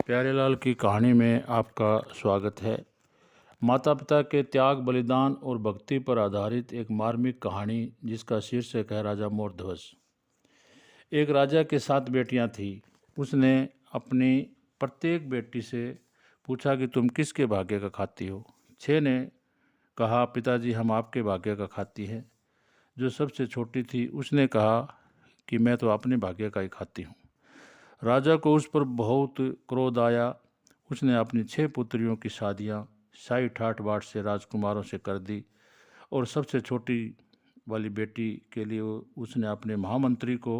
प्यारेलाल की कहानी में आपका स्वागत है। माता पिता के त्याग, बलिदान और भक्ति पर आधारित एक मार्मिक कहानी जिसका शीर्षक है राजा मोर ध्वज। एक राजा के 7 बेटियां थीं। उसने अपनी प्रत्येक बेटी से पूछा कि तुम किसके भाग्य का खाती हो। 6 ने कहा, पिताजी हम आपके भाग्य का खाती है। जो सबसे छोटी थी उसने कहा कि मैं तो अपने भाग्य का ही खाती हूँ। राजा को उस पर बहुत क्रोध आया। उसने अपनी 6 पुत्रियों की शादियां शाही ठाठ बाट से राजकुमारों से कर दी और सबसे छोटी वाली बेटी के लिए उसने अपने महामंत्री को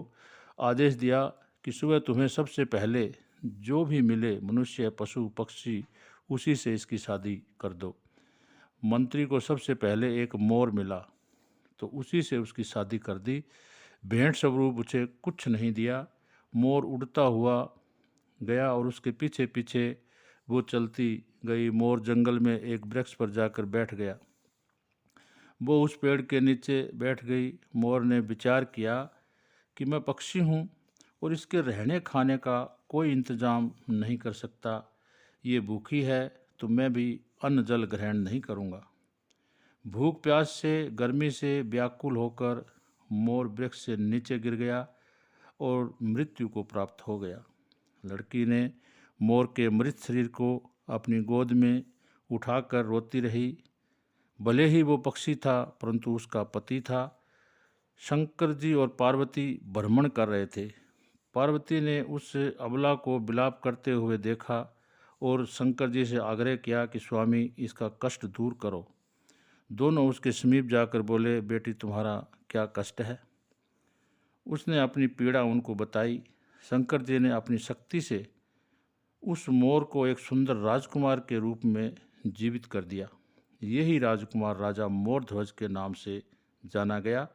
आदेश दिया कि सुबह तुम्हें सबसे पहले जो भी मिले, मनुष्य, पशु, पक्षी, उसी से इसकी शादी कर दो। मंत्री को सबसे पहले एक मोर मिला तो उसी से उसकी शादी कर दी। भेंट स्वरूप उसे कुछ नहीं दिया। मोर उड़ता हुआ गया और उसके पीछे पीछे वो चलती गई। मोर जंगल में एक वृक्ष पर जाकर बैठ गया। वो उस पेड़ के नीचे बैठ गई। मोर ने विचार किया कि मैं पक्षी हूँ और इसके रहने खाने का कोई इंतजाम नहीं कर सकता। ये भूखी है तो मैं भी अन्न जल ग्रहण नहीं करूँगा। भूख प्यास से, गर्मी से व्याकुल होकर मोर वृक्ष से नीचे गिर गया और मृत्यु को प्राप्त हो गया। लड़की ने मोर के मृत शरीर को अपनी गोद में उठाकर रोती रही। भले ही वो पक्षी था परंतु उसका पति था। शंकर जी और पार्वती भ्रमण कर रहे थे। पार्वती ने उस अबला को विलाप करते हुए देखा और शंकर जी से आग्रह किया कि स्वामी इसका कष्ट दूर करो। दोनों उसके समीप जाकर बोले, बेटी तुम्हारा क्या कष्ट है? उसने अपनी पीड़ा उनको बताई। शंकर जी ने अपनी शक्ति से उस मोर को एक सुंदर राजकुमार के रूप में जीवित कर दिया। यही राजकुमार राजा मोर ध्वज के नाम से जाना गया।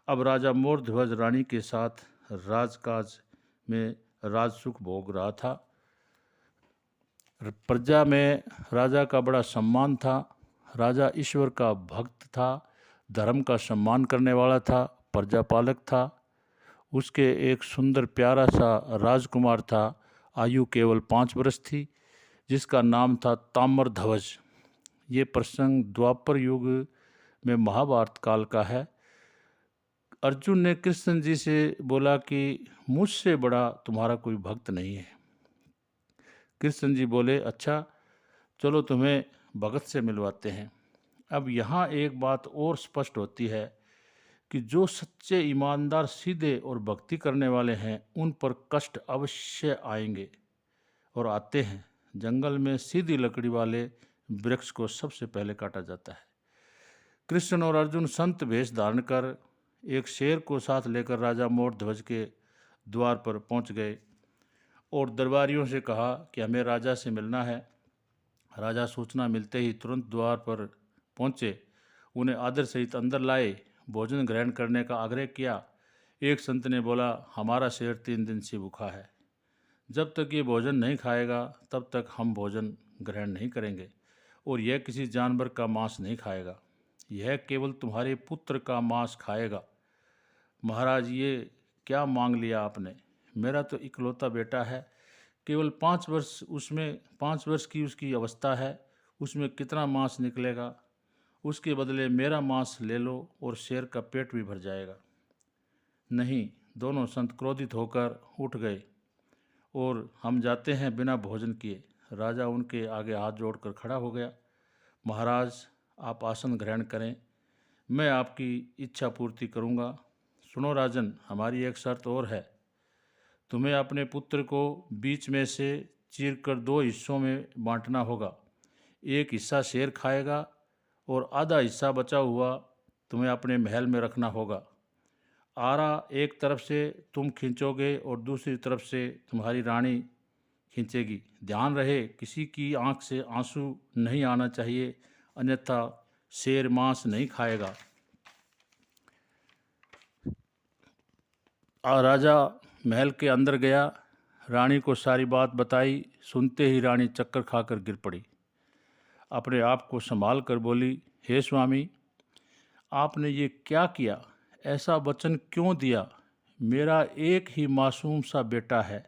अब राजा मोर ध्वज रानी के साथ राजकाज में राजसुख भोग रहा था। प्रजा में राजा का बड़ा सम्मान था। राजा ईश्वर का भक्त था, धर्म का सम्मान करने वाला था, प्रजापालक था। उसके एक सुंदर प्यारा सा राजकुमार था। आयु केवल 5 वर्ष थी, जिसका नाम था ताम्रध्वज। ये प्रसंग द्वापर युग में महाभारत काल का है। अर्जुन ने कृष्ण जी से बोला कि मुझसे बड़ा तुम्हारा कोई भक्त नहीं है। कृष्ण जी बोले, अच्छा चलो तुम्हें भगत से मिलवाते हैं। अब यहाँ एक बात और स्पष्ट होती है कि जो सच्चे, ईमानदार, सीधे और भक्ति करने वाले हैं उन पर कष्ट अवश्य आएंगे और आते हैं। जंगल में सीधी लकड़ी वाले वृक्ष को सबसे पहले काटा जाता है। कृष्ण और अर्जुन संत वेश धारण कर एक शेर को साथ लेकर राजा मोर ध्वज के द्वार पर पहुंच गए और दरबारियों से कहा कि हमें राजा से मिलना है। राजा सूचना मिलते ही तुरंत द्वार पर पहुंचे। उन्हें आदर सहित अंदर लाए, भोजन ग्रहण करने का आग्रह किया। एक संत ने बोला, हमारा शेर 3 दिन से भूखा है। जब तक ये भोजन नहीं खाएगा तब तक हम भोजन ग्रहण नहीं करेंगे और यह किसी जानवर का मांस नहीं खाएगा। यह केवल तुम्हारे पुत्र का मांस खाएगा। महाराज, ये क्या मांग लिया आपने? मेरा तो इकलौता बेटा है, केवल 5 वर्ष, उसमें 5 वर्ष की उसकी अवस्था है, उसमें कितना मांस निकलेगा? उसके बदले मेरा मांस ले लो और शेर का पेट भी भर जाएगा। नहीं, दोनों संत क्रोधित होकर उठ गए और हम जाते हैं बिना भोजन किए। राजा उनके आगे हाथ जोड़कर खड़ा हो गया। महाराज, आप आसन ग्रहण करें, मैं आपकी इच्छा पूर्ति करूँगा। सुनो राजन, हमारी एक शर्त और है। तुम्हें अपने पुत्र को बीच में से चीरकर 2 हिस्सों में बांटना होगा। एक हिस्सा शेर खाएगा और आधा हिस्सा बचा हुआ तुम्हें अपने महल में रखना होगा। आरा एक तरफ से तुम खींचोगे और दूसरी तरफ से तुम्हारी रानी खींचेगी। ध्यान रहे, किसी की आंख से आंसू नहीं आना चाहिए, अन्यथा शेर मांस नहीं खाएगा। राजा महल के अंदर गया, रानी को सारी बात बताई। सुनते ही रानी चक्कर खाकर गिर पड़ी। अपने आप को संभाल कर बोली, हे स्वामी, आपने ये क्या किया? ऐसा वचन क्यों दिया? मेरा एक ही मासूम सा बेटा है,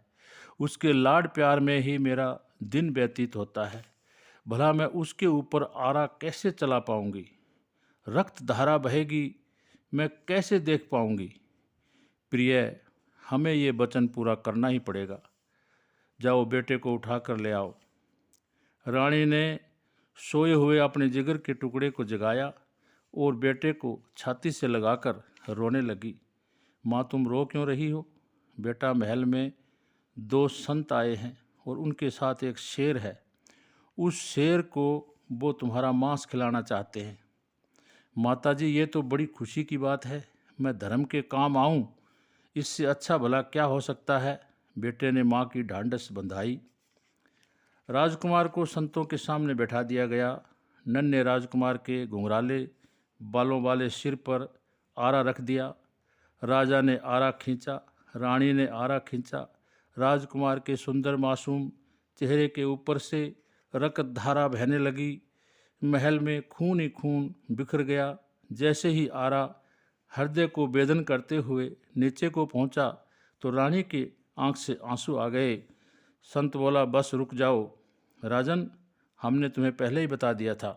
उसके लाड प्यार में ही मेरा दिन व्यतीत होता है। भला मैं उसके ऊपर आरा कैसे चला पाऊंगी? रक्त धारा बहेगी, मैं कैसे देख पाऊंगी? प्रिय, हमें ये वचन पूरा करना ही पड़ेगा। जाओ, बेटे को उठा कर ले आओ। रानी ने सोए हुए अपने जिगर के टुकड़े को जगाया और बेटे को छाती से लगाकर रोने लगी। माँ, तुम रो क्यों रही हो? बेटा, महल में 2 संत आए हैं और उनके साथ एक शेर है। उस शेर को वो तुम्हारा मांस खिलाना चाहते हैं। माताजी, ये तो बड़ी खुशी की बात है। मैं धर्म के काम आऊं, इससे अच्छा भला क्या हो सकता है? बेटे ने माँ की ढांढस बंधाई। राजकुमार को संतों के सामने बैठा दिया गया। नन्हे राजकुमार के घुंघराले बालों वाले सिर पर आरा रख दिया। राजा ने आरा खींचा, रानी ने आरा खींचा। राजकुमार के सुंदर मासूम चेहरे के ऊपर से रक्त धारा बहने लगी। महल में खून ही खून बिखर गया। जैसे ही आरा हृदय को वेदन करते हुए नीचे को पहुंचा तो रानी की आंख से आंसू आ गए। संत बोला, बस रुक जाओ राजन, हमने तुम्हें पहले ही बता दिया था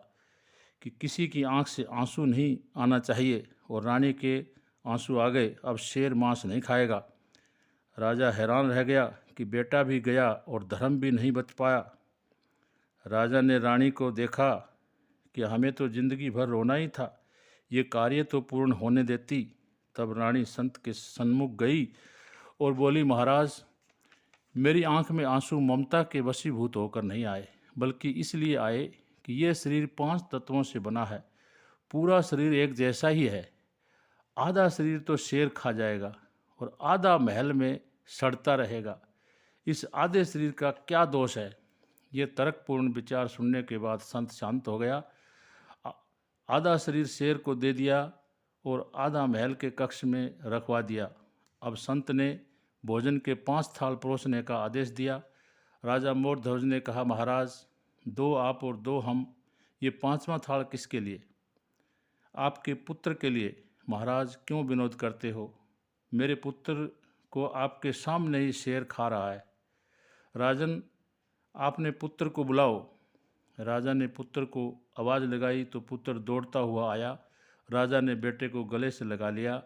कि किसी की आंख से आंसू नहीं आना चाहिए। और रानी के आंसू आ गए। अब शेर मांस नहीं खाएगा। राजा हैरान रह गया कि बेटा भी गया और धर्म भी नहीं बच पाया। राजा ने रानी को देखा कि हमें तो जिंदगी भर रोना ही था, ये कार्य तो पूर्ण होने देती। तब रानी संत के सन्मुख गई और बोली, महाराज, मेरी आंख में आंसू ममता के वशीभूत होकर नहीं आए, बल्कि इसलिए आए कि यह शरीर 5 तत्वों से बना है। पूरा शरीर एक जैसा ही है। आधा शरीर तो शेर खा जाएगा और आधा महल में सड़ता रहेगा। इस आधे शरीर का क्या दोष है? ये तर्कपूर्ण विचार सुनने के बाद संत शांत हो गया। आधा शरीर शेर को दे दिया और आधा महल के कक्ष में रखवा दिया। अब संत ने भोजन के 5 थाल परोसने का आदेश दिया। राजा मोरध्वज ने कहा, महाराज, 2 आप और 2 हम, ये 5वां थाल किसके लिए? आपके पुत्र के लिए। महाराज, क्यों विनोद करते हो? मेरे पुत्र को आपके सामने ही शेर खा रहा है। राजन, आपने पुत्र को बुलाओ। राजा ने पुत्र को आवाज़ लगाई तो पुत्र दौड़ता हुआ आया। राजा ने बेटे को गले से लगा लिया।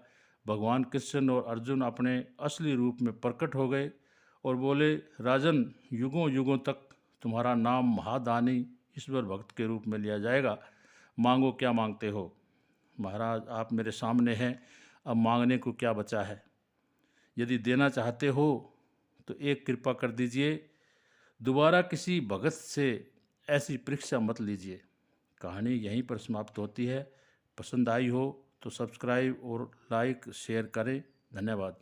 भगवान कृष्ण और अर्जुन अपने असली रूप में प्रकट हो गए और बोले, राजन, युगों युगों तक तुम्हारा नाम महादानी ईश्वर भक्त के रूप में लिया जाएगा। मांगो, क्या मांगते हो? महाराज, आप मेरे सामने हैं, अब मांगने को क्या बचा है? यदि देना चाहते हो तो एक कृपा कर दीजिए, दोबारा किसी भगत से ऐसी परीक्षा मत लीजिए। कहानी यहीं पर समाप्त होती है। पसंद आई हो तो सब्सक्राइब और लाइक शेयर करें। धन्यवाद।